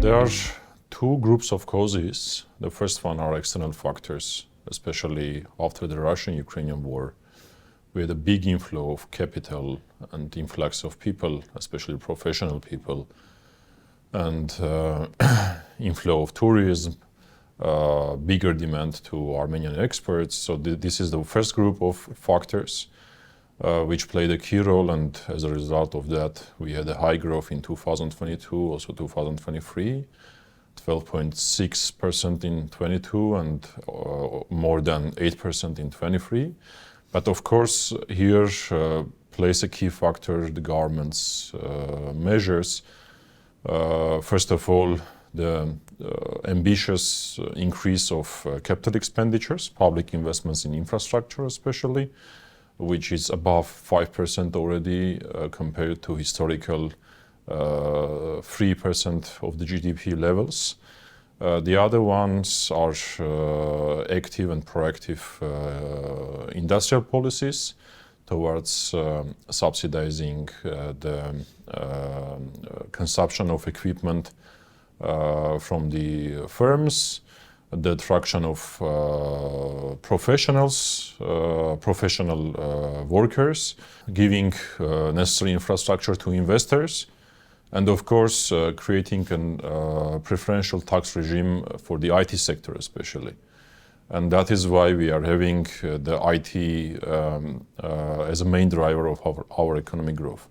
There are two groups of causes. The first one are external factors, especially after the Russian-Ukrainian war. We had a big inflow of capital and influx of people, especially professional people, and inflow of tourism, bigger demand to Armenian exports. So this is the first group of factors which played a key role, and as a result of that, we had a high growth in 2022, also 2023, 12.6% in 22 and more than 8% in 23. But of course, here plays a key factor the government's measures. First of all, the ambitious increase of capital expenditures, public investments in infrastructure especially, which is above 5% already compared to historical 3% of the GDP levels. The other ones are active and proactive industrial policies towards subsidizing the consumption of equipment from the firms, the attraction of professional workers, giving necessary infrastructure to investors, and of course creating a preferential tax regime for the IT sector especially. And that is why we are having the IT as a main driver of our economic growth.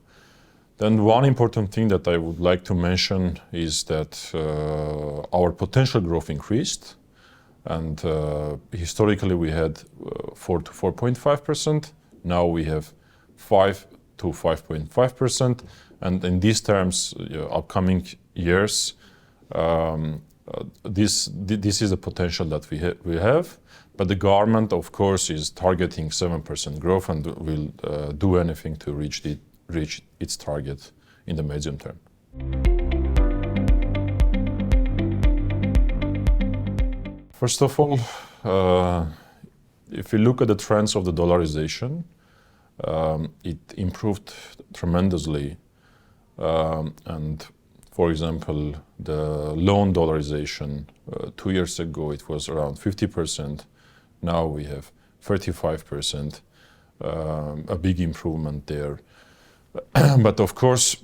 Then one important thing that I would like to mention is that our potential growth increased, and historically we had 4 to 4.5%. Now we have 5 to 5.5%, and in these terms, upcoming years, this is the potential that we have. But the government, of course, is targeting 7% growth and will do anything to reach its target in the medium term. First of all, if you look at the trends of the dollarization, it improved tremendously. And for example, the loan dollarization 2 years ago, it was around 50%. Now we have 35%, a big improvement there. But of course,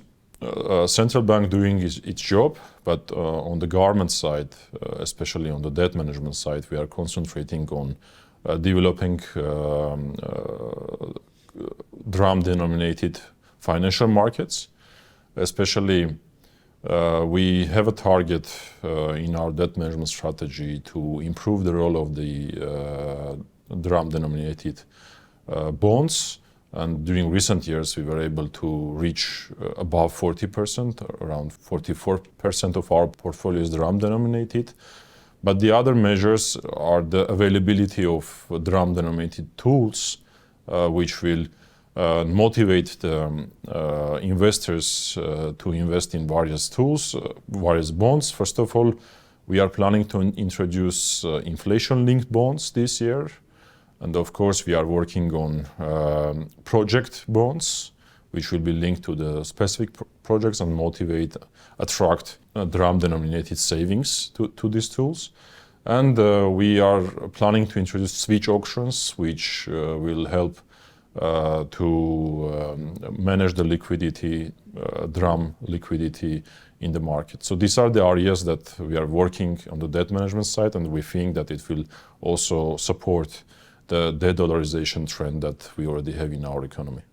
central bank doing its job, but on the government side, especially on the debt management side, we are concentrating on developing dram-denominated financial markets. Especially, we have a target in our debt management strategy to improve the role of the dram-denominated bonds. And during recent years, we were able to reach above 40%, around 44% of our portfolio is dram-denominated. But the other measures are the availability of dram-denominated tools, which will motivate the investors to invest in various tools, various bonds. First of all, we are planning to introduce inflation-linked bonds this year. And of course, we are working on project bonds, which will be linked to the specific projects and attract dram-denominated savings to these tools. And we are planning to introduce switch auctions, which will help to manage the liquidity, dram liquidity in the market. So these are the areas that we are working on the debt management side, and we think that it will also support the de-dollarization trend that we already have in our economy.